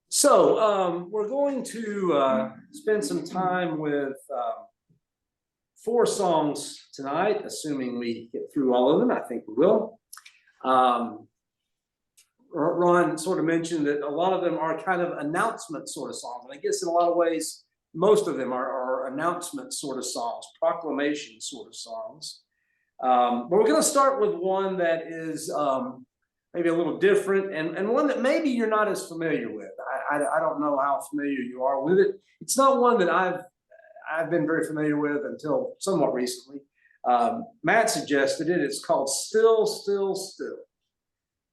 So we're going to spend some time with 4 songs tonight, assuming we get through all of them. I think we will. Ron sort of mentioned that a lot of them are kind of announcement sort of songs. And I guess in a lot of ways, most of them are announcement sort of songs, proclamation sort of songs. But we're going to start with one that is maybe a little different and one that maybe you're not as familiar with. I don't know how familiar you are with it. It's not one that I've been very familiar with until somewhat recently. Matt suggested it. It's called Still, Still, Still.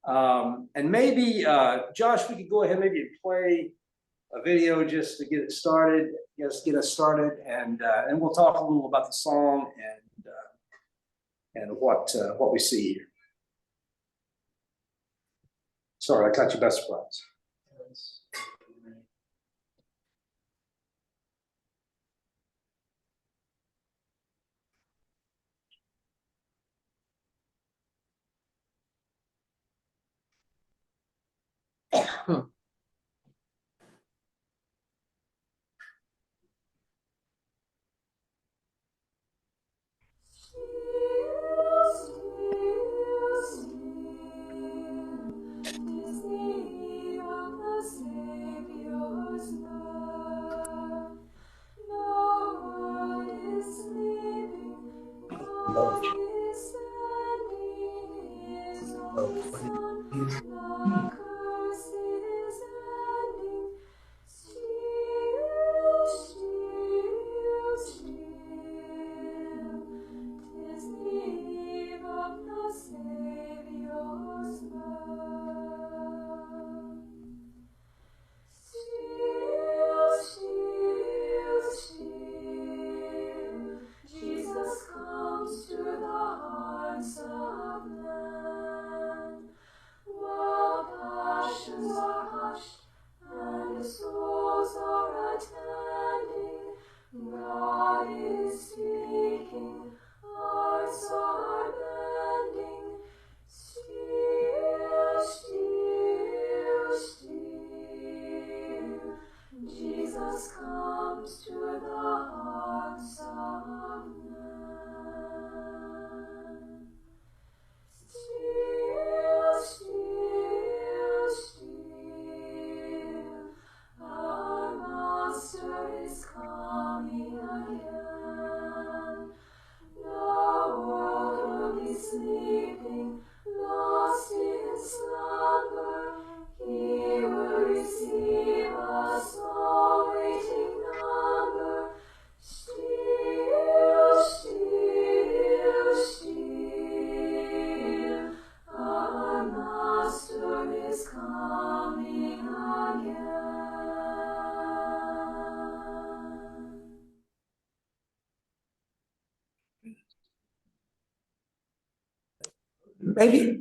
And maybe, Josh, we could go ahead maybe and play a video just to get it started, get us started, and we'll talk a little about the song and what we see here. Sorry, I caught you by surprise.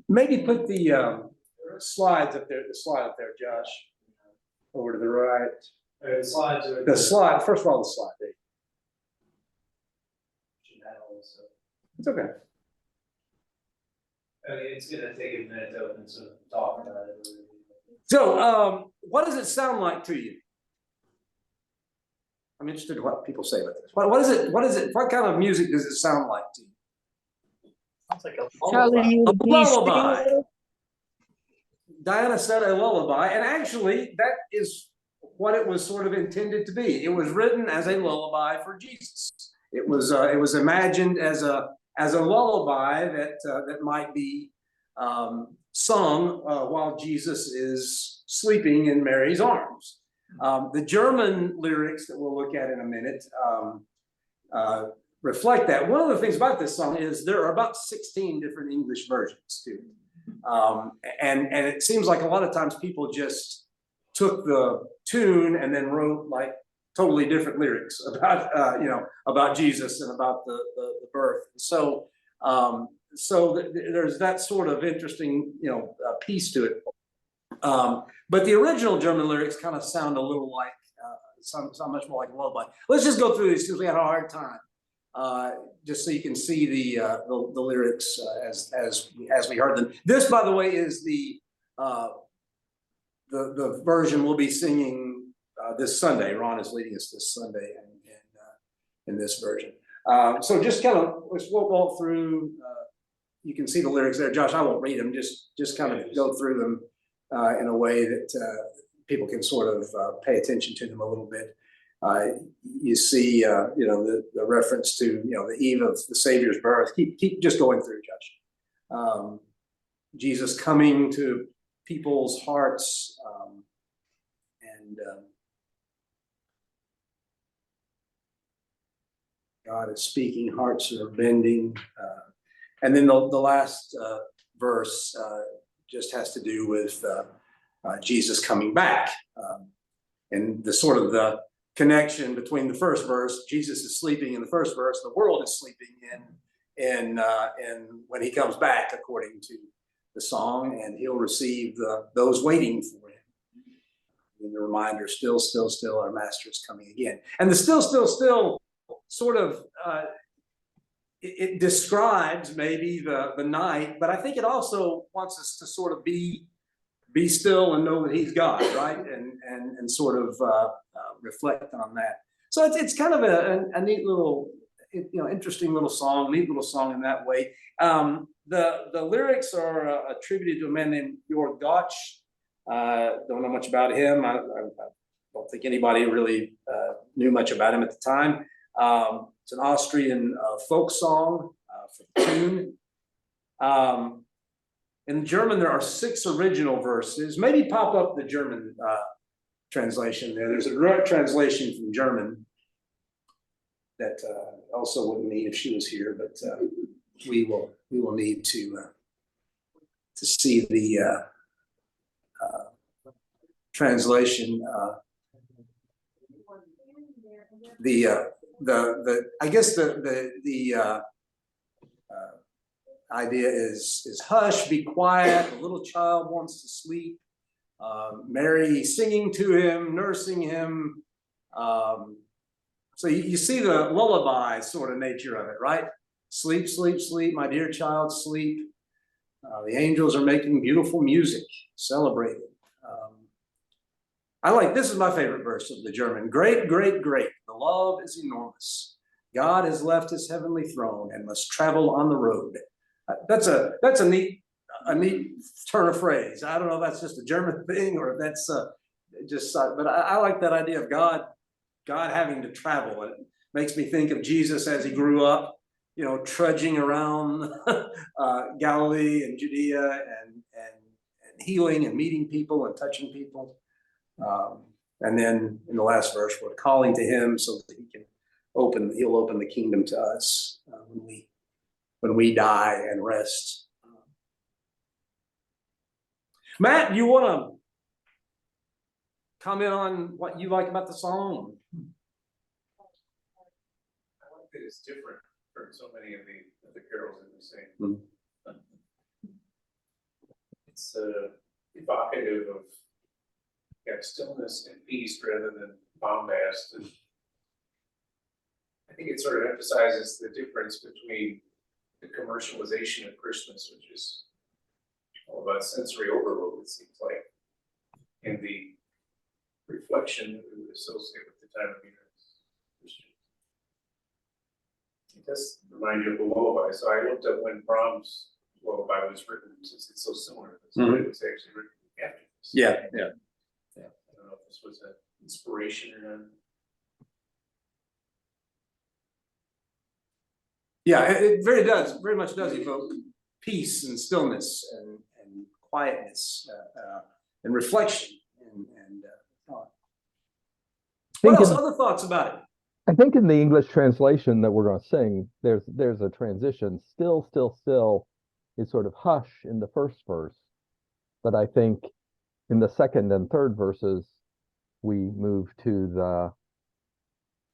Maybe put the slides up there. The slide up there, Josh. Over to the right. The slides are the slide. First of all, the slide. There. It's okay. I mean, it's gonna take a minute to open, so talk about it. So, what does it sound like to you? I'm interested in what people say about this. What is it? What kind of music does it sound like to you? Sounds like a lullaby. A lullaby. Diana said a lullaby, and actually, that is what it was sort of intended to be. It was written as a lullaby for Jesus. It was imagined as a lullaby that might be sung while Jesus is sleeping in Mary's arms. The German lyrics that we'll look at in a minute reflect that. One of the things about this song is there are about 16 different English versions too. And it seems like a lot of times people just took the tune and then wrote like totally different lyrics about about Jesus and about the birth. So there's that sort of interesting piece to it. But the original German lyrics kind of sound a little like sound much more like a lullaby. Let's just go through these because we had a hard time. Just so you can see the lyrics as we heard them. This, by the way, is the the version we'll be singing this Sunday. Ron is leading us this Sunday in this version. So just kind of let's walk through. You can see the lyrics there, Josh. I won't read them. Just kind of go through them in a way that people can sort of pay attention to them a little bit. You see, the reference to the eve of the Savior's birth. Keep just going through, Josh. Jesus coming to people's hearts, and God is speaking, hearts are bending. And then the last verse just has to do with Jesus coming back. And the sort of the connection between the first verse, Jesus is sleeping in the first verse, the world is sleeping in when he comes back, according to the song, and he'll receive those waiting for him. And the reminder, still, our master is coming again. And the still sort of, it describes maybe the night, but I think it also wants us to sort of be still and know that he's God, right? And sort of reflect on that. So it's kind of a neat little, interesting little song, neat little song in that way. The lyrics are attributed to a man named Georg Gotch. Don't know much about him. I don't think anybody really knew much about him at the time. It's an Austrian folk song for tune. In German, there are 6 original verses. Maybe pop up the German translation there. There's a direct translation from German that also wouldn't need if she was here, but we will need to see the translation. I guess the idea is hush, be quiet. The little child wants to sleep. Mary singing to him, nursing him. So you see the lullaby sort of nature of it, right? Sleep, sleep, sleep, my dear child, sleep. The angels are making beautiful music, celebrating. This is my favorite verse of the German. Great, great, great. The love is enormous. God has left his heavenly throne and must travel on the road. That's a neat turn of phrase. I don't know if that's just a German thing or if that's but I like that idea of God having to travel. It makes me think of Jesus as he grew up, trudging around Galilee and Judea and healing and meeting people and touching people. And then in the last verse, we're calling to him so that he'll open the kingdom to us when we die and rest. Matt, you want to comment on what you like about the song? I like that it's different from so many of the carols that we sing. Mm-hmm. It's evocative of stillness and peace rather than bombast. And I think it sort of emphasizes the difference between the commercialization of Christmas, which is all about sensory overload, it seems like, and the reflection that we would associate with the time of year as Christians. It does remind you of the lullaby. So I looked up when Brahms' lullaby was written, since it's so similar to this, but it was actually written after this. Yeah. I don't know if this was an inspiration or not. Yeah, it very much does evoke peace and stillness and quietness and reflection and thought. What else? Other thoughts about it? I think in the English translation that we're going to sing, there's a transition. Still, still, still is sort of hush in the first verse, but I think in the second and third verses we move to the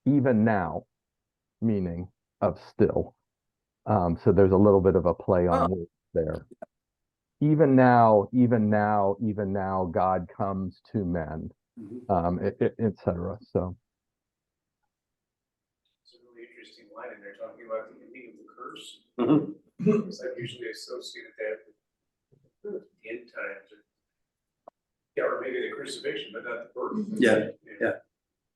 even now meaning of still. So there's a little bit of a play on words there. Even now, even now, even now, God comes to men, etc. So. It's a really interesting line in there talking about the ending of the curse. Mm-hmm. Because I've usually associated that with the end times or Yeah, or maybe the crucifixion, but not the birth. Yeah, yeah.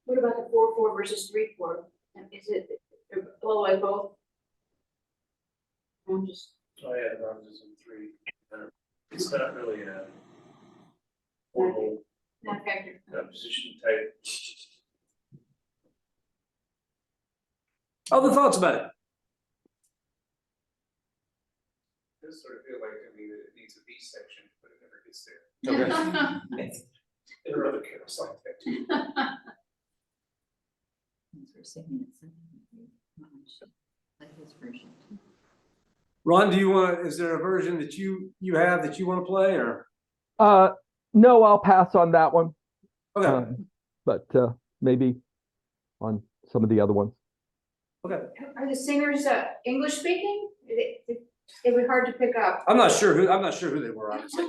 What about the 4/4 versus 3/4? Is it blow like both? I'm just, Oh, yeah, the bronzes in 3. It's not really a formal not factor. composition type. Other thoughts about it? It does sort of feel like to me that it needs a B section, but it never gets there. There are other carols like that too. Like his version. Ron, do you want, is there a version that you have that you want to play or? No, I'll pass on that one. Okay, But maybe on some of the other ones. okay. Are the singers English speaking? They were hard to pick up. I'm not sure who they were, honestly.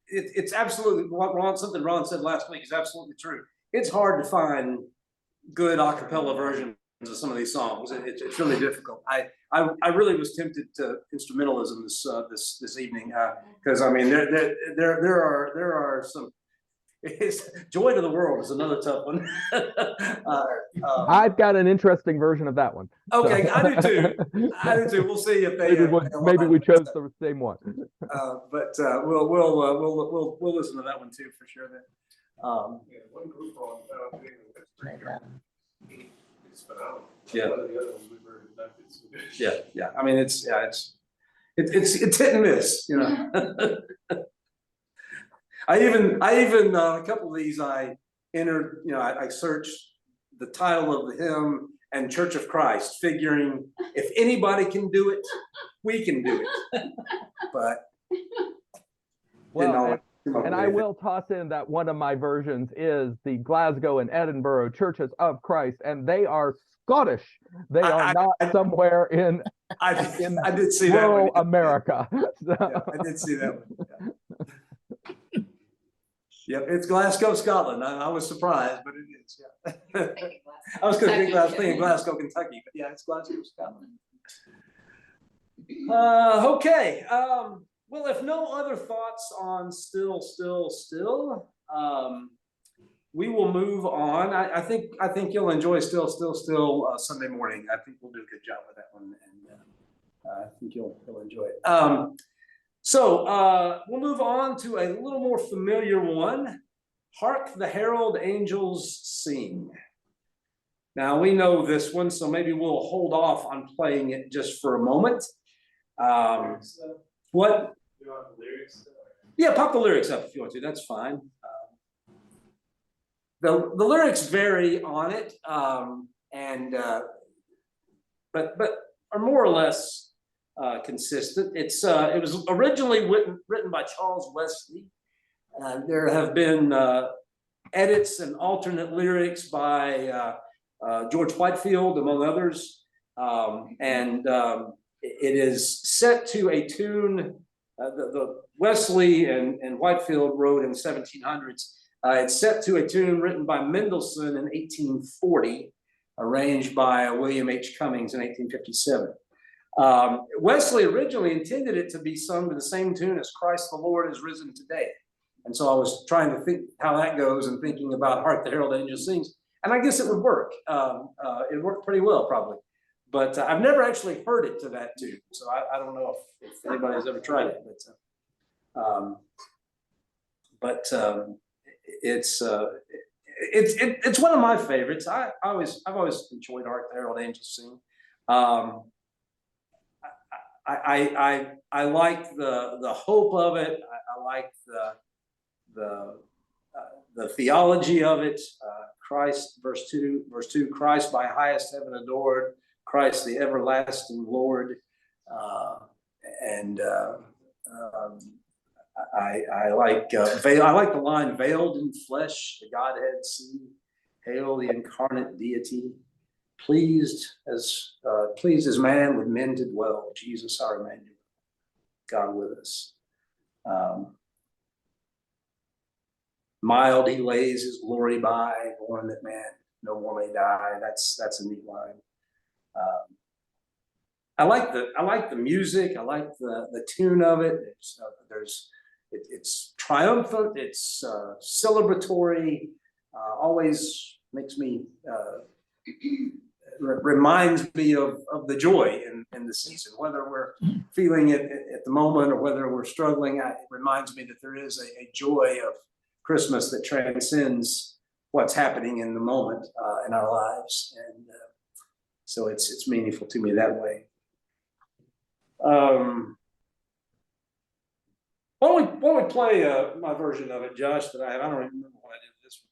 It's absolutely, something Ron said last week is absolutely true. It's hard to find good a cappella versions of some of these songs. It's really difficult. I really was tempted to instrumentalism this evening, because I mean, there are some, it's Joy to the World is another tough one. I've got an interesting version of that one. Okay, I do too. I do too. We'll see if they. Maybe we chose the same one. But we'll listen to that one too for sure. Then. Yeah, one group on, it's phenomenal. Yeah. One of the other ones we've heard is not so good. Yeah. I mean, it's hit and miss, you know. I even a couple of these I entered, you know, I searched the title of the hymn and Church of Christ, figuring if anybody can do it, we can do it. But Well, and I will toss in that one of my versions is the Glasgow and Edinburgh Churches of Christ, and they are Scottish. They are not somewhere in I did see that rural one. America. Yeah, I did see that one. Yeah. Yep, it's Glasgow, Scotland. I was surprised, but it is. Yeah. I was thinking Glasgow, Kentucky, but yeah, it's Glasgow, Scotland. Okay. Well, if no other thoughts on still, we will move on. I think you'll enjoy still Sunday morning. I think we'll do a good job with that one, and I think you'll enjoy it. So we'll move on to a little more familiar one. Hark the Herald Angels Sing. Now we know this one, so maybe we'll hold off on playing it just for a moment. What? You want the lyrics? Yeah, pop the lyrics up if you want to. That's fine. The lyrics vary on it, but are more or less consistent. It was originally written by Charles Wesley. There have been edits and alternate lyrics by George Whitefield, among others, and it is set to a tune. The Wesley and Whitefield wrote in the 1700s. It's set to a tune written by Mendelssohn in 1840, arranged by William H. Cummings in 1857. Wesley originally intended it to be sung to the same tune as Christ the Lord is Risen Today. And so I was trying to think how that goes and thinking about Hark the Herald Angels Sings. And I guess it would work. It worked pretty well, probably. But I've never actually heard it to that tune. So I don't know if anybody's ever tried it. But it's one of my favorites. I've always enjoyed Hark the Herald Angels Sing. I like the hope of it. I like the theology of it. Christ, verse 2, Christ by highest heaven adored, Christ the everlasting Lord. I like the line, veiled in flesh, the Godhead see, hail the incarnate deity. Pleased as man with men to dwell, Jesus our Emmanuel, God with us. Mild he lays his glory by, born that man no more may die. That's a neat line. I like the music. I like the tune of it. it's triumphant, it's celebratory, always makes me, reminds me of the joy in the season, whether we're feeling it at the moment or whether we're struggling. It reminds me that there is a joy of Christmas that transcends what's happening in the moment in our lives, and so it's meaningful to me that way. Why don't we play my version of it, Josh, that I have? I don't even remember what I did this one.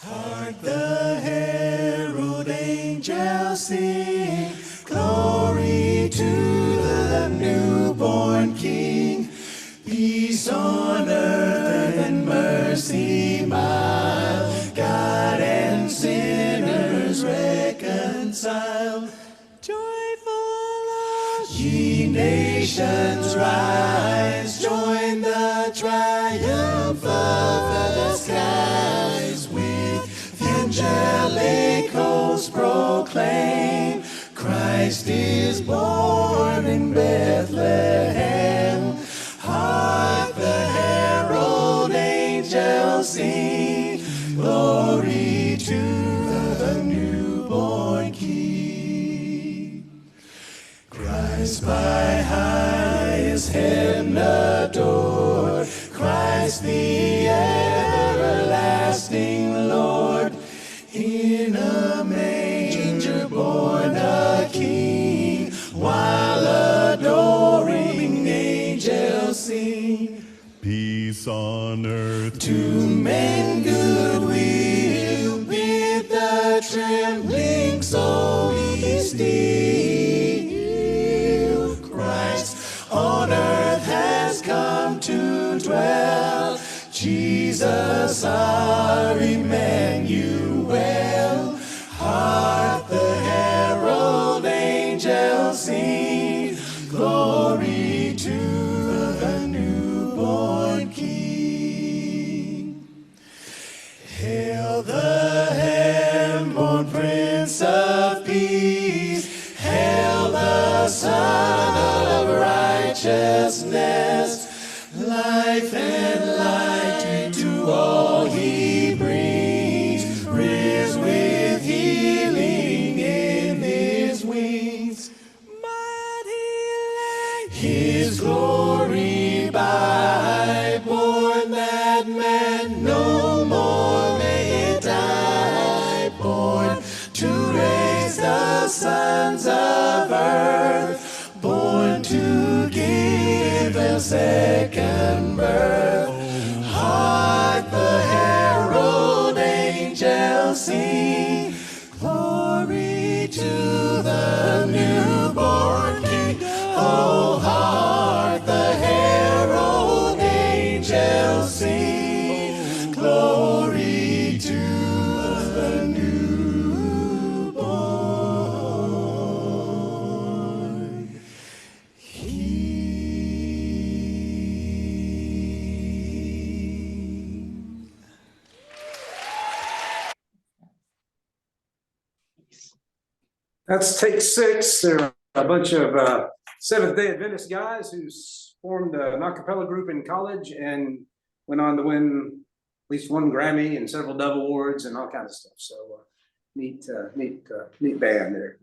Hark the herald angels sing, glory to the newborn King. Peace on earth and mercy mild, God and sinners reconciled. Joyful all ye nations rise, join the triumph of the skies. With the angelic hosts proclaim, Christ is born in Bethlehem. Hark the herald angels sing, glory to the newborn King. Christ by highest heaven adored, Christ the everlasting Lord, in a manger born a King, while adoring angels sing. Peace on earth To men goodwill, bid the trembling soul be still. Christ on earth has come to dwell, Jesus our Emmanuel. Hark the herald angels sing, glory to the newborn King. Hail the heaven-born Prince of Peace, hail the Son of Righteousness. Life and light to all he brings, rears with healing in his wings. Mighty light his glory by, born that man no more may die, born to raise the sons of earth, born to give them second birth. Hark the herald angels sing, glory to the newborn King. Oh, hark the herald angels sing, glory to the newborn King. That's take 6. They're a bunch of Seventh-day Adventist guys who formed an a cappella group in college and went on to win at least one Grammy and several Dove Awards and all kinds of stuff. So neat band there.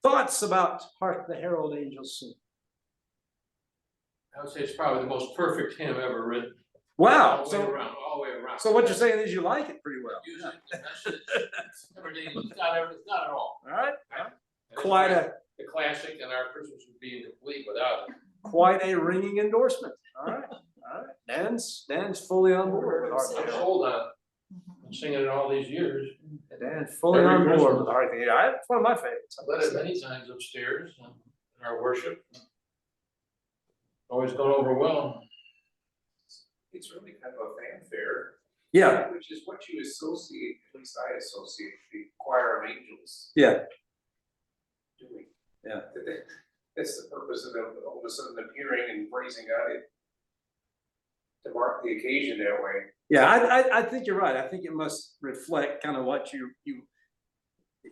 Thoughts about Hark the Herald Angels Sing? I would say it's probably the most perfect hymn ever written. Wow. All the way around, all the way around. So what you're saying is you like it pretty well. Use it, that's it. Everything, it's not at all. All right. And it's Quite a The classic, and our Christmas would be incomplete without it. quite a ringing endorsement. All right. All right. Dan's fully on board with Hark the I'm Herald. sold on it. I'm singing it all these years. Dan's fully Every on board Christmas. with Hark the Herald. It's one of my favorites. I've led it many times upstairs in our worship. Always gone over well. It's really kind of a fanfare Yeah, Which is what you associate, at least I associate, the choir of angels yeah, doing. Yeah. That's the purpose of them all of a sudden appearing and praising God to mark the occasion that way. yeah, I think you're right. I think it must reflect kind of what you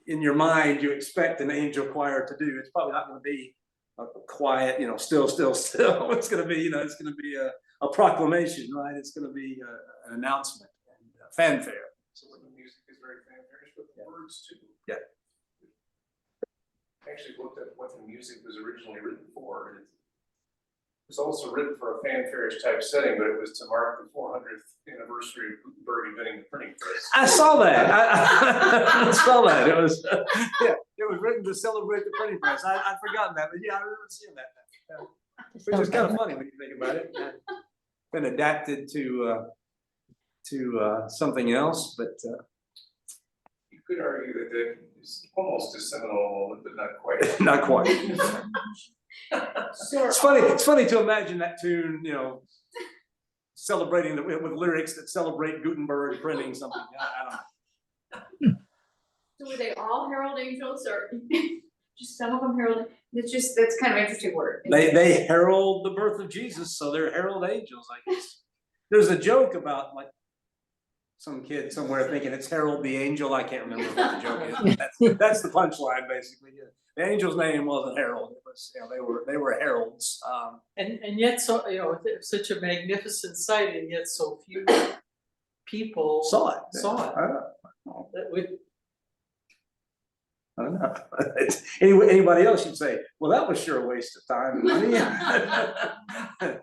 in your mind, you expect an angel choir to do. It's probably not gonna be a quiet, still. It's gonna be, it's gonna be a proclamation, right? It's gonna be an announcement and fanfare. So when the music is very fanfarish, but the words too. Yeah. I actually looked at what the music was originally written for, and it was also written for a fanfarish type setting, but it was to mark the 400th anniversary of Gutenberg inventing the printing press. I saw that. I saw that. It was, it was written to celebrate the printing press. I'd forgotten that, but yeah, I remember seeing that. Which is kind of funny when you think about it. Been adapted to something else, but You could argue that that is almost a seminal moment, but not quite. not quite. So It's funny. It's funny to imagine that tune, celebrating with lyrics that celebrate Gutenberg printing something. I don't know. So were they all herald angels or just some of them herald? That's kind of an interesting word. They herald the birth of Jesus, so they're herald angels, I guess. There's a joke about like some kid somewhere thinking it's Harold the Angel. I can't remember what the joke is. That's the punchline, basically. Yeah. The angel's name wasn't Harold. It was, they were heralds. And yet, so, it's such a magnificent sight, and yet so few people Saw it. saw it. I don't know. That would, I don't know. Anybody else should say, well, that was sure a waste of time and money. But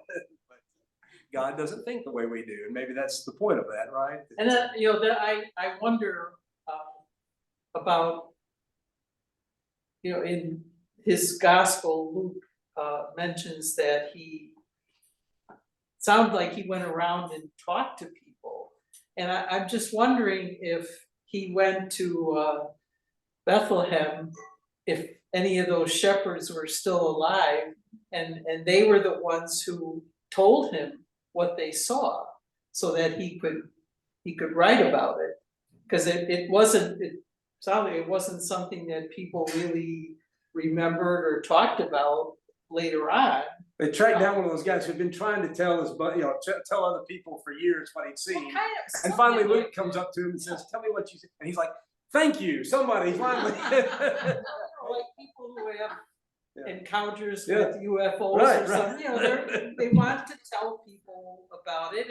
God doesn't think the way we do, and maybe that's the point of that, right? and I wonder about, in his gospel, Luke mentions that he sounded like he went around and talked to people. And I'm just wondering if he went to Bethlehem, if any of those shepherds were still alive, and they were the ones who told him what they saw, so that he could write about it. Because it sounded like it wasn't something that people really remembered or talked about later on. They tracked down one of those guys who'd been trying to tell his, tell other people for years what he'd seen. And finally Luke comes up to him and says, tell me what you see. And he's like, thank you, somebody finally. Like people who have encounters with UFOs Right, or something, they want to tell people about it,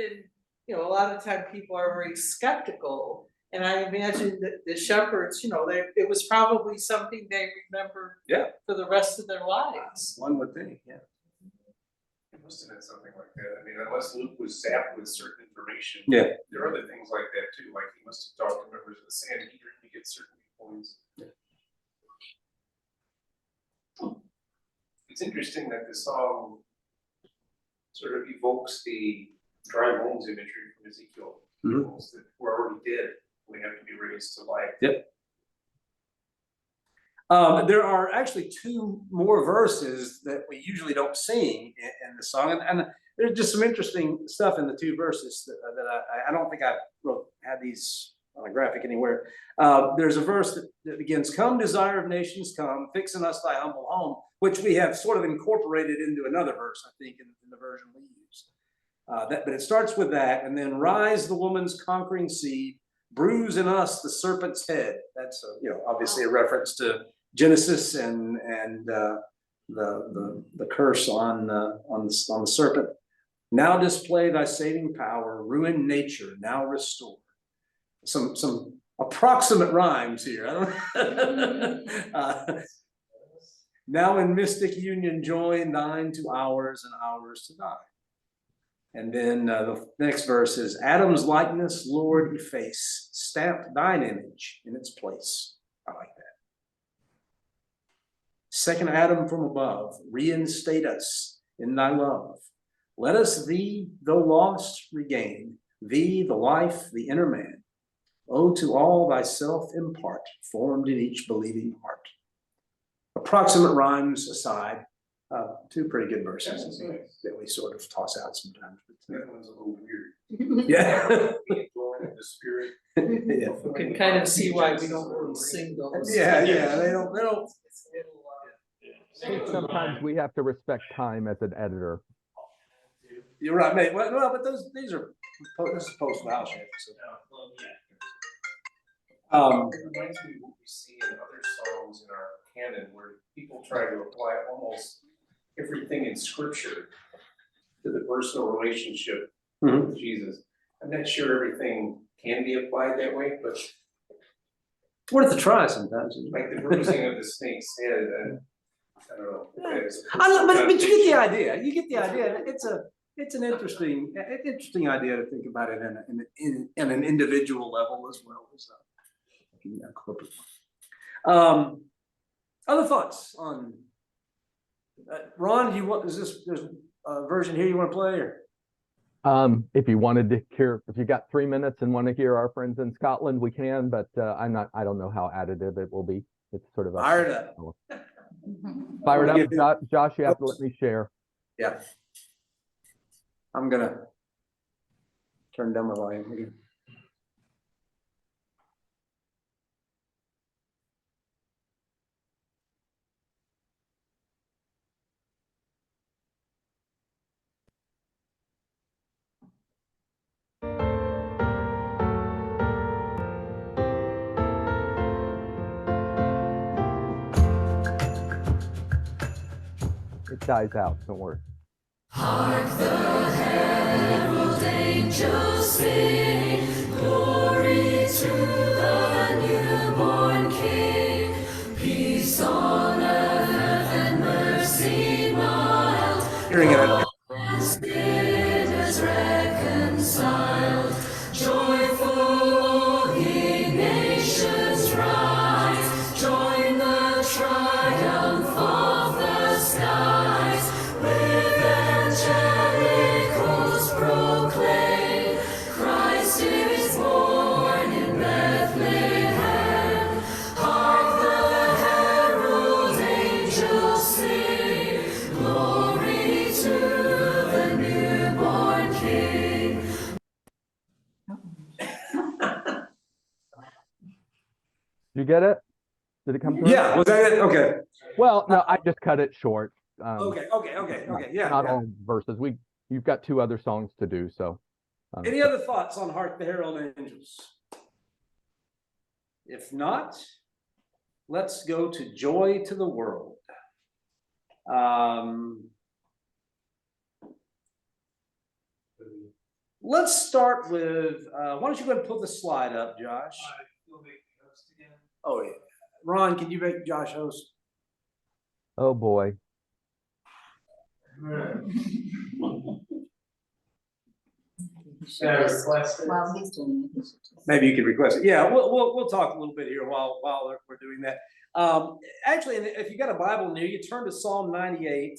and a lot of the time people are very skeptical. And I imagine that the shepherds, it was probably something they remembered for the rest of their lives. One would think, yeah. It must have been something like that. I mean, unless Luke was zapped with certain information. Yeah. There are other things like that too, like he must have talked to members of the Sanhedrin to get certain points. It's interesting that the song sort of evokes the dry bones imagery from Ezekiel. Mhm. Bones that were already dead, we have to be raised to life. Yep. There are actually two more verses that we usually don't sing in the song, and there's just some interesting stuff in the two verses that I don't think I had these on a graphic anywhere. There's a verse that begins, "Come, desire of nations, come, fix in us thy humble home," which we have sort of incorporated into another verse, I think, in the version we use. But it starts with that, and then rise the woman's conquering seed, bruise in us the serpent's head. That's obviously a reference to Genesis and the curse on the serpent. Now display thy saving power, ruin nature, now restore. Some approximate rhymes here. Now in mystic union join, thine to ours and ours to thine. And then the next verse is, Adam's likeness, Lord, efface, stamp thine image in its place. I like that. Second Adam from above, reinstate us in thy love. Let us thee, though lost, regain, thee, the life, the inner man. Oh, to all thyself impart, formed in each believing heart. Approximate rhymes aside, two pretty good verses that we sort of toss out sometimes. The other one's a little weird. Yeah. Being born one in the spirit. Yeah, You can kind of see why we don't really sing those. yeah, they don't, It's a little, I think sometimes we have to respect time as an editor. you're right, mate. Well, but these are, this is post Welsh. So. It reminds me of what we see in other songs in our canon where people try to apply almost everything in scripture to the personal relationship Mhm. with Jesus. I'm not sure everything can be applied that way, but Worth a try sometimes. Isn't it? like the bruising of the snake's head, I don't know. if that is- I don't know, but you get the idea. You get the idea. It's an interesting idea to think about it in an individual level as well as a corporate one. Other thoughts on Ron? There's a version here you want to play or? If you wanted to hear, if you got 3 minutes and want to hear our friends in Scotland, we can, but I don't know how additive it will be. It's sort of up to Fire it up. Fire it Give up, Josh, you have to let me share. Yeah. I'm gonna turn down my volume again. It dies out, don't worry. Angels sing, glory to the newborn King. Peace on earth and mercy mild. Hearing it. And sinners reconciled. Joyful all ye nations rise. Join the triumph of the skies. With angelic hosts proclaim, Christ is born in Bethlehem. Hark the herald angels sing, glory to the newborn King. You get it? Did it come through? Yeah, was that it? Okay. Well, no, I just cut it short. Okay, yeah. Not Yeah. all verses. You've got 2 other songs to do, so. Any other thoughts on Hark the Herald Angels? If not, let's go to Joy to the World. Let's start with, why don't you go ahead and pull the slide up, Josh? Oh, yeah. Ron, can you make Josh host? Oh, boy. While he's doing it, he should just. Maybe you could request it. Yeah, we'll talk a little bit here while we're doing that. Actually, if you got a Bible near you, turn to Psalm 98.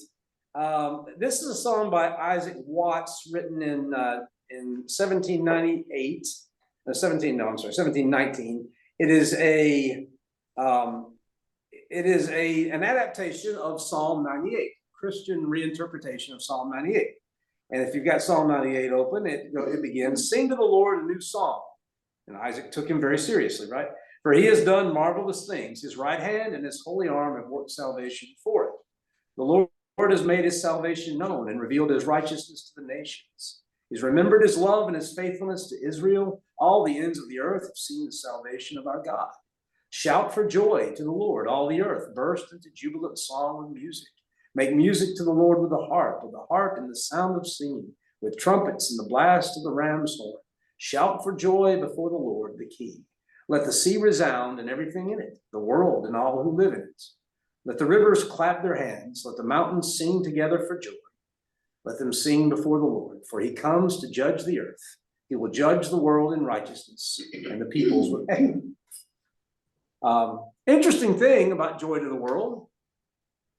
This is a song by Isaac Watts, written in 1798. 1719. It is an adaptation of Psalm 98, Christian reinterpretation of Psalm 98. And if you've got Psalm 98 open, it begins, sing to the Lord a new song. And Isaac took him very seriously, right? For he has done marvelous things. His right hand and his holy arm have worked salvation for it. The Lord has made his salvation known and revealed his righteousness to the nations. He's remembered his love and his faithfulness to Israel. All the ends of the earth have seen the salvation of our God. Shout for joy to the Lord, all the earth. Burst into jubilant song and music. Make music to the Lord with the harp and the sound of singing, with trumpets and the blast of the ram's horn. Shout for joy before the Lord, the King. Let the sea resound and everything in it, the world and all who live in it. Let the rivers clap their hands. Let the mountains sing together for joy. Let them sing before the Lord, for he comes to judge the earth. He will judge the world in righteousness and the peoples with equity. Interesting thing about Joy to the World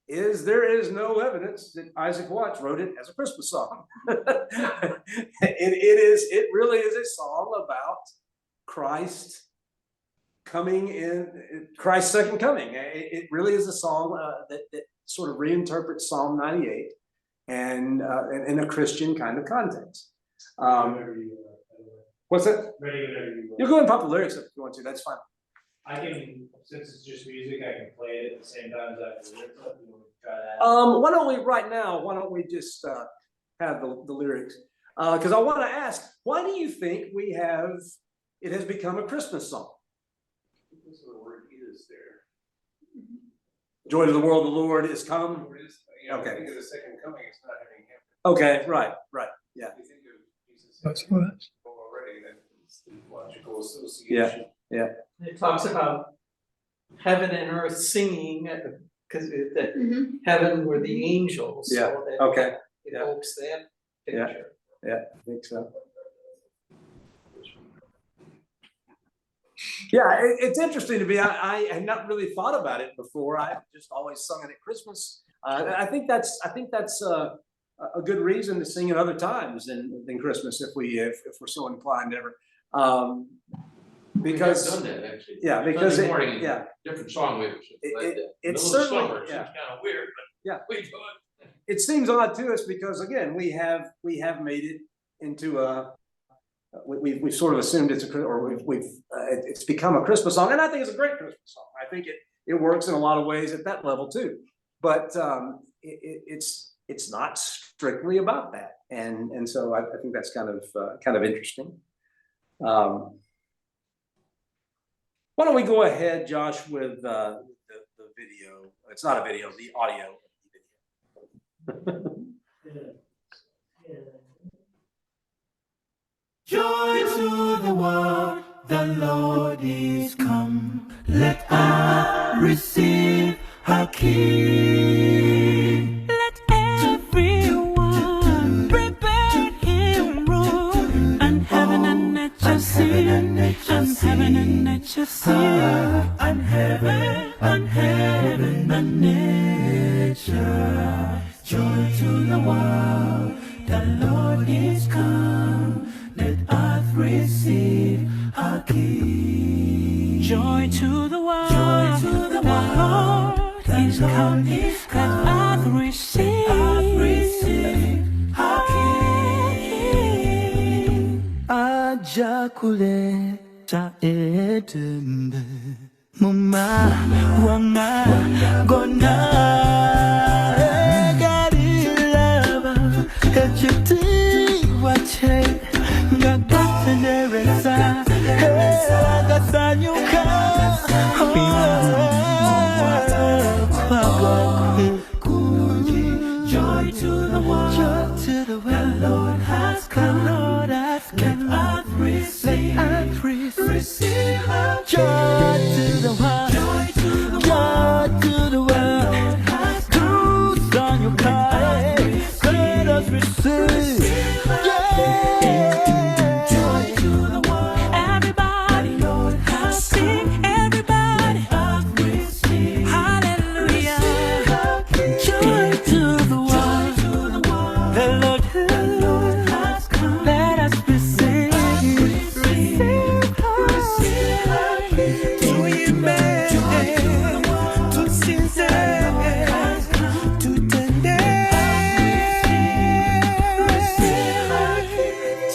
is there is no evidence that Isaac Watts wrote it as a Christmas song. It really is a song about Christ coming in, Christ's second coming. It really is a song that sort of reinterprets Psalm 98 and in a Christian kind of context. What's that? Ready whenever you You'll want. go and pop the lyrics if you want to, that's fine. I can, since it's just music, I can play it at the same time as I have the lyrics up. You want to try that? Why don't we, right now, why don't we just, have the lyrics? Cause I wanna ask, why do you think it has become a Christmas song? Because the word is there. Joy to the world, the Lord is come. Word is, you know, Okay. think of the second coming, it's not having happened. Okay, right, yeah. If you think of Jesus already, then it's the logical association. It talks about heaven and earth singing, cause that Mhm. heaven were the angels, Yeah, so that okay. evokes that Yeah. picture. Yeah, I think so. Yeah, it's interesting to me. I had not really thought about it before. I've just always sung it at Christmas. I think that's a good reason to sing it other times than Christmas if we're so inclined ever. Because Done that actually. yeah, because Sunday morning, yeah, different song leadership. it's Middle of certainly summer, it yeah. seems kind of weird, but Yeah. we do it. It seems odd to us because again, we have made it into we've sort of assumed it's it's become a Christmas song, and I think it's a great Christmas song. I think it works in a lot of ways at that level too. But it's not strictly about that, and so I think that's kind of interesting. Why don't we go ahead, Josh, with the video? It's not a video, the audio. Joy to the world, the Lord is come. Let us receive our King. Let everyone prepare him room. And heaven and nature sing. And heaven and nature sing. And heaven and nature. Joy to the world, the Lord is come. Let earth receive our King. Joy to the world, the Lord is come. Let earth receive our King. Ajakule sa edembe muma wanga gona garilava ejiti wache ngakatendereza gasanyuka joy to the world, the Lord has come, Lord has come. Let earth receive joy to the world, joy to the world. Cruise on your car, let us receive. Joy to the world, everybody, Lord has sing, everybody, hallelujah. Joy to the world, the Lord has come. Let us receive. To you, man, to sincere, to tender.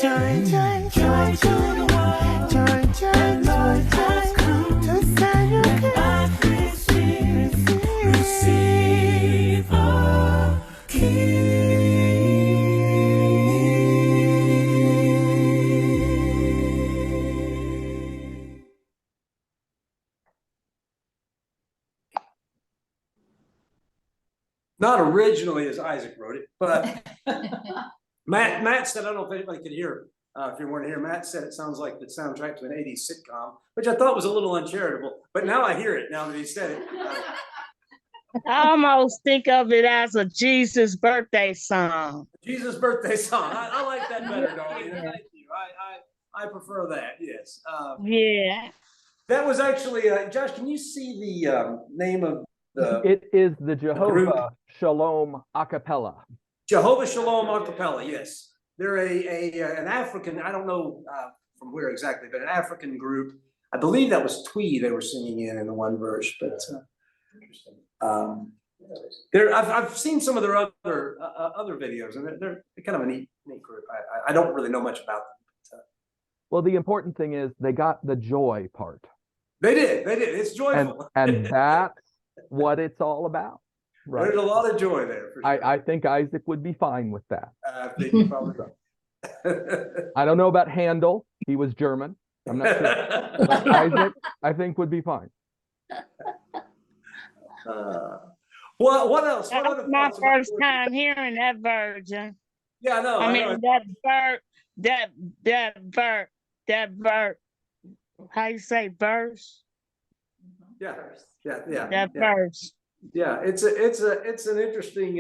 Joy to the world, joy, Lord has come to send you receive our King. Not originally as Isaac wrote it, but Matt said, I don't know if anybody could hear, if you weren't here, Matt said it sounds like the soundtrack to an 80s sitcom, which I thought was a little uncharitable, but now I hear it now that he said it. I almost think of it as a Jesus birthday song. Jesus birthday song. I like that better, Darlene. Thank you. I prefer that, yes. Yeah. That was actually, Josh, can you see the name of the It is the group? Jehovah Shalom a cappella. Jehovah Shalom a cappella, yes. They're an African, I don't know from where exactly, but an African group. I believe that was Twee they were singing in the one verse, but Interesting. I've seen some of their other videos, and they're kind of a neat group. I don't really know much about them. Well, the important thing is they got the joy part. They did, it's joyful. And that's what it's all about. Right. There's a lot of joy there for sure. I think Isaac would be fine with that. I think you're probably right. I don't know about Handel. He was German. I'm not sure. But Isaac, I think, would be fine. Well, what else? What That's other my thoughts about first time hearing that version. Yeah, I know. I I mean, know. that how you say verse? Yeah, That yeah. verse. Yeah, it's an interesting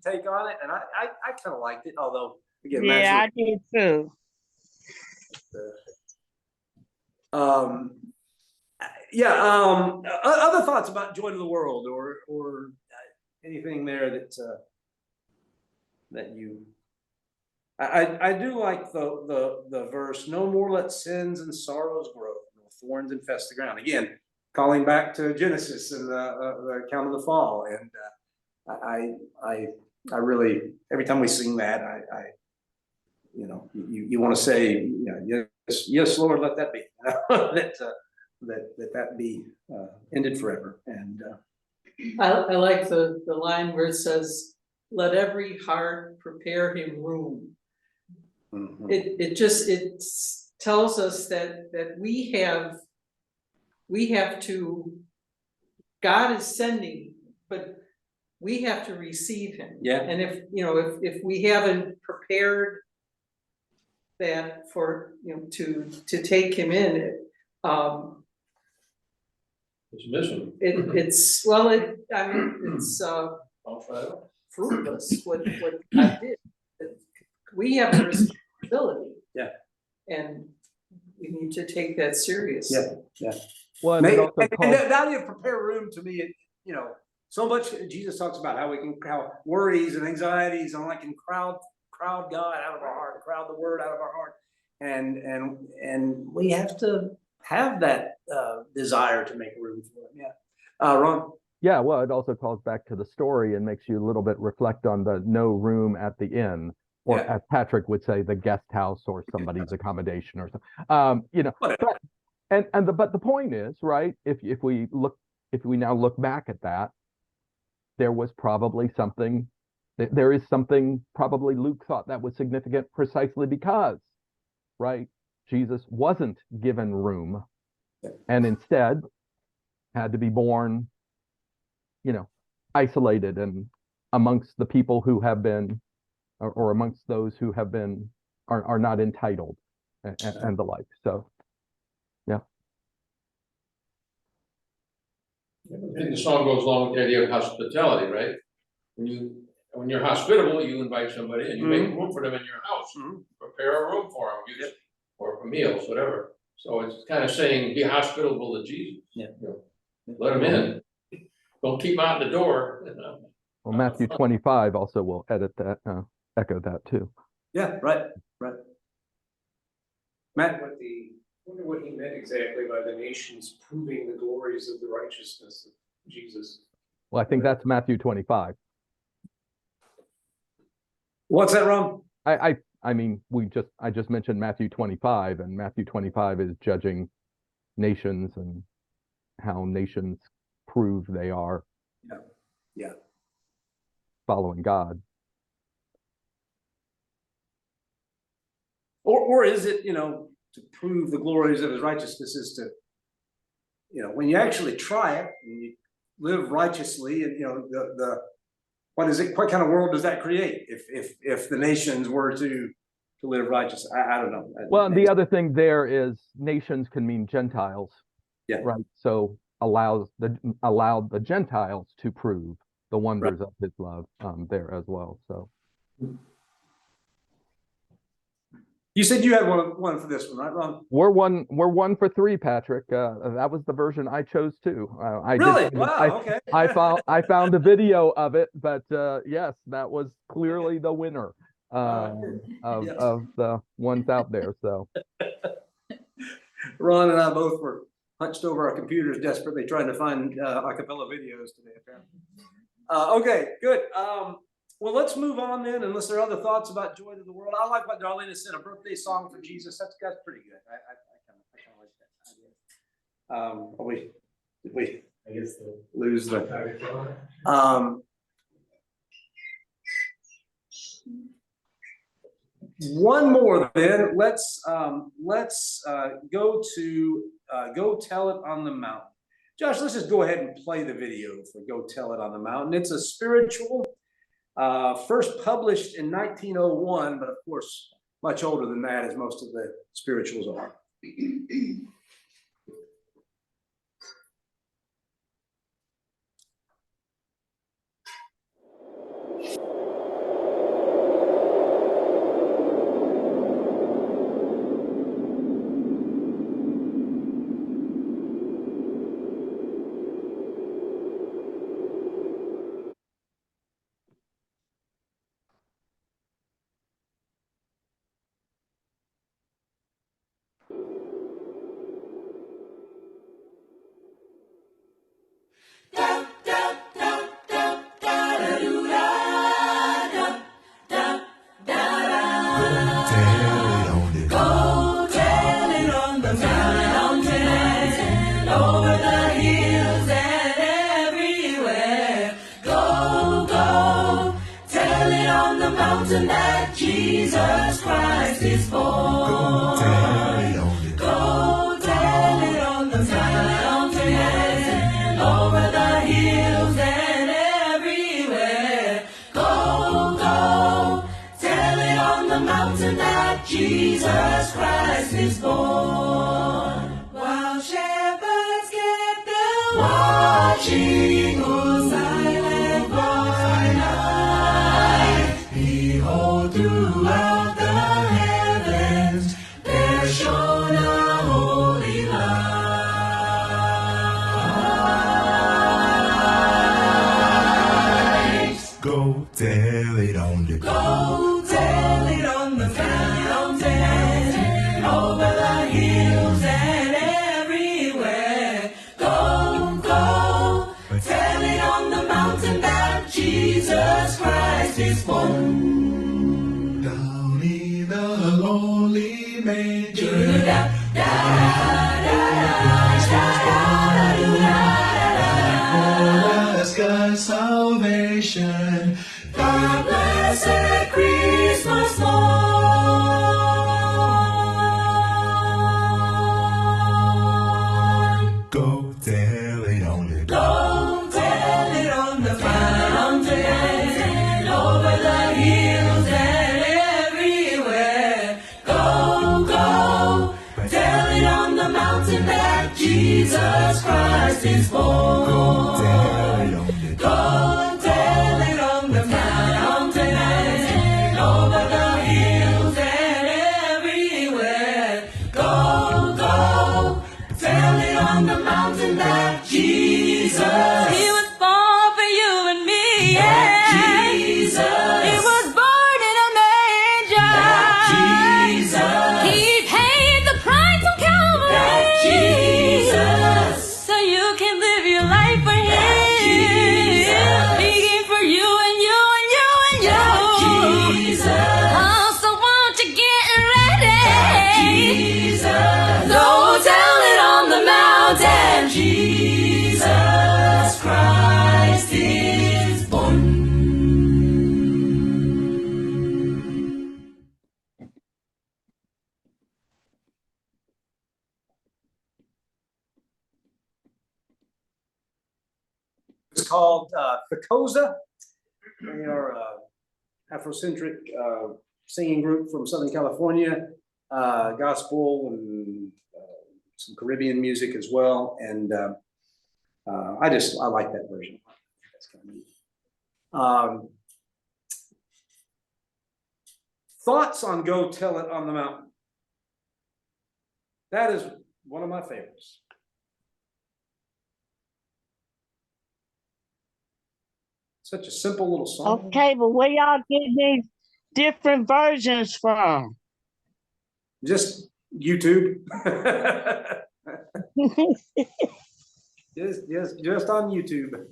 take on it, and I kind of liked it, although again, Yeah, I did too. Other thoughts about Joy to the World or anything there that you. I do like the verse, no more let sins and sorrows grow, no thorns infest the ground. Again, calling back to Genesis and the account of the fall. And I really, every time we sing that, you want to say, yes, Lord, let that be, that be ended forever. And I like the line where it says, let every heart prepare him room. mhm. It tells us that we have to, God is sending, but we have to receive him. Yeah. And if we haven't prepared that for, to take him in, It's missing. it's fruitless what I did. We have a responsibility. Yeah. And we need to take that seriously. Yeah. Well, and it also And calls, the idea of prepare room to me, so much Jesus talks about how worries and anxieties and can crowd God out of our heart, crowd the word out of our heart. And we have to have that desire to make room for it. Yeah. Ron? yeah, well, it also calls back to the story and makes you a little bit reflect on the no room at the inn, or Yeah. as Patrick would say, the guest house or somebody's accommodation or something. Whatever. But the point is, right, if we now look back at that, there was probably something, there is something probably Luke thought that was significant precisely because, right, Jesus wasn't given room and instead had to be born, isolated and amongst the people who have been, or amongst those who have been, are not entitled and the like. So, yeah. I think the song goes along with the idea of hospitality, right? When you're hospitable, you invite somebody and you make room for them in your house. Mhm. Prepare a room for them, or for meals, whatever. So it's kind of saying, be hospitable to Jesus. Yeah. Let him in. Don't keep him out the door. Well, Matthew 25 also will echo that too. Yeah, right. Matt? Wonder what he meant exactly by the nations proving the glories of the righteousness of Jesus. Well, I think that's Matthew 25. What's that, Ron? I mean, I just mentioned Matthew 25, and Matthew 25 is judging nations and how nations prove they are Yeah. following God. Or is it, to prove the glories of his righteousness is to, when you actually try it and you live righteously and, what kind of world does that create if the nations were to live righteous? I don't know. Well, and the other thing there is nations can mean Gentiles. Yeah. Right. So allowed the Gentiles to prove the wonders of his love there as well. So you said you had one for this one, right, Ron? we're one for three, Patrick. That was the version I chose too. Really? Wow. Okay. I found a video of it, but yes, that was clearly the winner of the ones out there. So Ron and I both were hunched over our computers, desperately trying to find a cappella videos today. Apparently. Okay, good. Well, let's move on then, unless there are other thoughts about Joy to the World. I like what Darlene has said, a birthday song for Jesus. That's pretty good. I kind of like that idea. Did we I guess the. lose the? One more then, let's go to Go Tell It on the Mountain. Josh, let's just go ahead and play the video for Go Tell It on the Mountain. It's a spiritual, first published in 1901, but of course, much older than that, as most of the spirituals are. That Jesus Christ is born. Go tell it on the, go tell it on the mountain, over the hills and everywhere. Go, go, tell it on the mountain that Jesus Christ is born. While shepherds kept them watching, oh silent by night, behold, throughout the heavens there shone a holy light. Go tell it on the, go tell it on the mountain, over the hills and everywhere. Go, go, tell it on the mountain that Jesus Christ is born. Down in the lowly manger, for us God's salvation, the blessed Christmas morn. Go tell it on the, go tell it on the mountain, over the hills and everywhere. Go, go, tell it on the mountain that Jesus Christ is born. Go tell it on the, go tell it on the mountain, over the hills and everywhere. Go, go, tell it on the mountain that Jesus, He was born for you and me. Yeah. Jesus, He was born in a manger. Jesus, He paid the price on Calvary. Jesus, so you can live your life for Him. He came for you and you and you and you. Jesus, oh, so won't you get ready? Jesus, go tell it on the mountain. Jesus Christ is born. It's called Ficosa. They are Afrocentric singing group from Southern California, gospel and some Caribbean music as well. And I like that version. That's kind of neat. Thoughts on Go Tell It on the Mountain? That is one of my favorites. Such a simple little song. Okay, but where y'all get these different versions from? Just YouTube. Just on YouTube.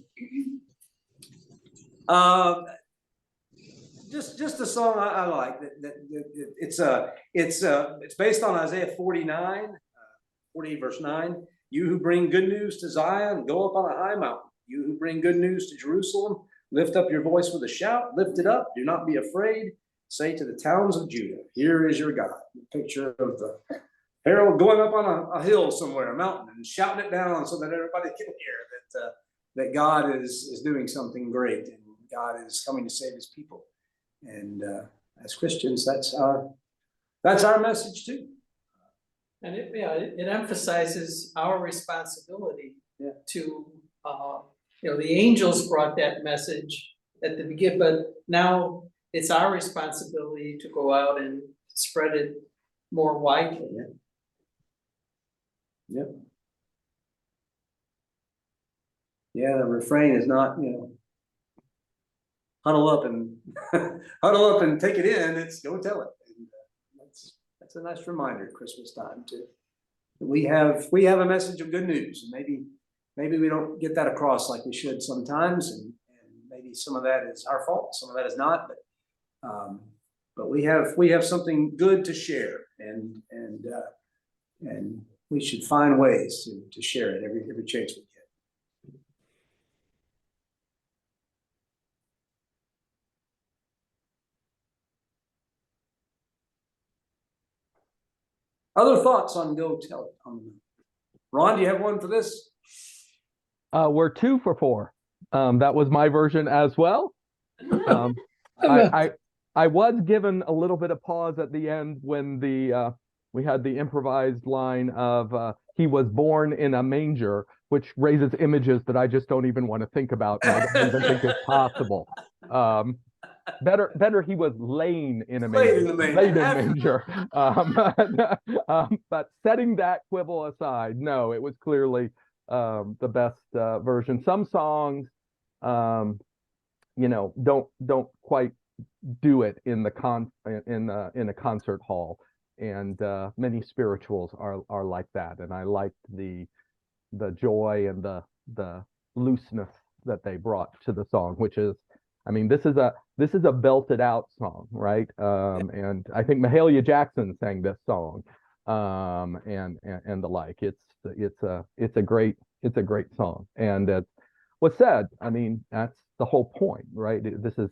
just a song I like, it's based on Isaiah 49, 48 verse 9. You who bring good news to Zion, go up on a high mountain. You who bring good news to Jerusalem, lift up your voice with a shout, lift it up, do not be afraid. Say to the towns of Judah, here is your God. Picture of the herald going up on a hill somewhere, a mountain, and shouting it down so that everybody can hear that God is doing something great and God is coming to save his people. And as Christians, that's our message too. And it emphasizes our responsibility Yeah. to, the angels brought that message at the beginning, but now it's our responsibility to go out and spread it more widely. Yep. Yeah, the refrain is not, huddle up and take it in. It's go tell it. And, that's a nice reminder at Christmas time too. We have a message of good news, and maybe we don't get that across like we should sometimes, and maybe some of that is our fault, some of that is not, but we have something good to share, and we should find ways to share it every chance we get. Other thoughts on Go Tell It? Ron, do you have one for this? We're 2 for 4. That was my version as well. I was given a little bit of pause at the end when we had the improvised line of he was born in a manger, which raises images that I just don't even want to think about. And I don't even think it's possible. Better he was laying in a manger. Laid in a manger. But setting that quibble aside, no, it was clearly the best version. Some songs, don't quite do it in a concert hall, and many spirituals are like that. And I liked the joy and the looseness that they brought to the song, which is, this is a belted out song, right? And I think Mahalia Jackson sang this song, and the like. It's a great song, and it was said. That's the whole point, right? This is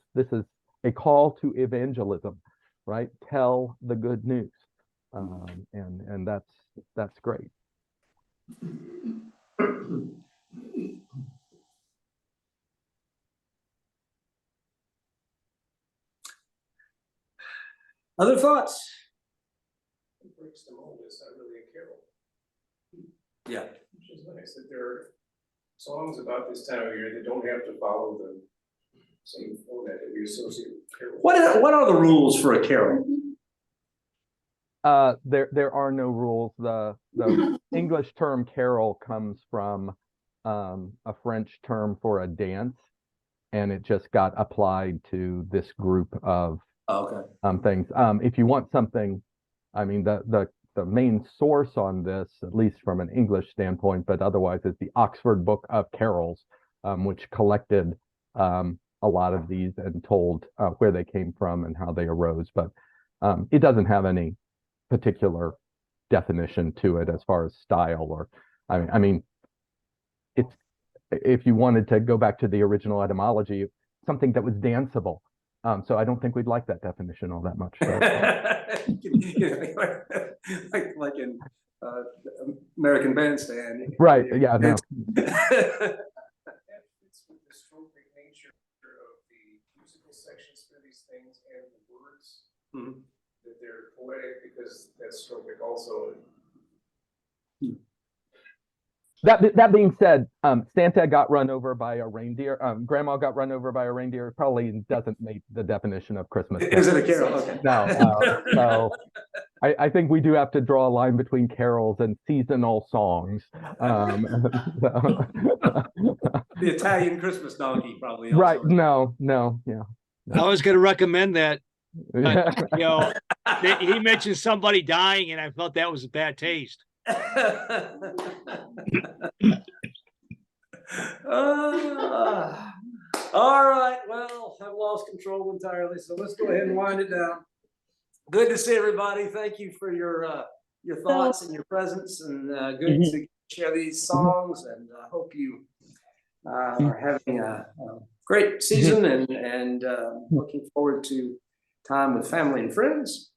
a call to evangelism, right? Tell the good news, and that's great. Other thoughts? It breaks the mold. It's not really a carol. Yeah. Which is nice that there are songs about this time of year that don't have to follow the same format that we associate with carol. What are the rules for a carol? There are no rules. The English term carol comes from a French term for a dance, and it just got applied to this group of things. If you want something, the main source on this, at least from an English standpoint, but otherwise, is the Oxford Book of Carols, which collected a lot of these and told where they came from and how they arose. But it doesn't have any particular definition to it as far as style, or it's, if you wanted to go back to the original etymology, something that was danceable. So I don't think we'd like that definition all that much. So. like in American Bandstand. Right. Yeah. No. It's with the strophic nature of the musical sections for these things and the words that they're poetic, because that's strophic also. That being said, Santa got run over by a reindeer. Grandma got run over by a reindeer. Probably doesn't meet the definition of Christmas. Is it a carol? Okay. No. So I think we do have to draw a line between carols and seasonal songs. The Italian Christmas donkey, probably. Also. Right. No. Yeah. I was going to recommend that. But, he mentioned somebody dying, and I felt that was a bad taste. All right. Well, I've lost lost control entirely, so let's go ahead and wind it down. Good to see everybody. Thank you for your thoughts and your presence, and good to share these songs, and I hope you are having a great season and looking forward to time with family and friends.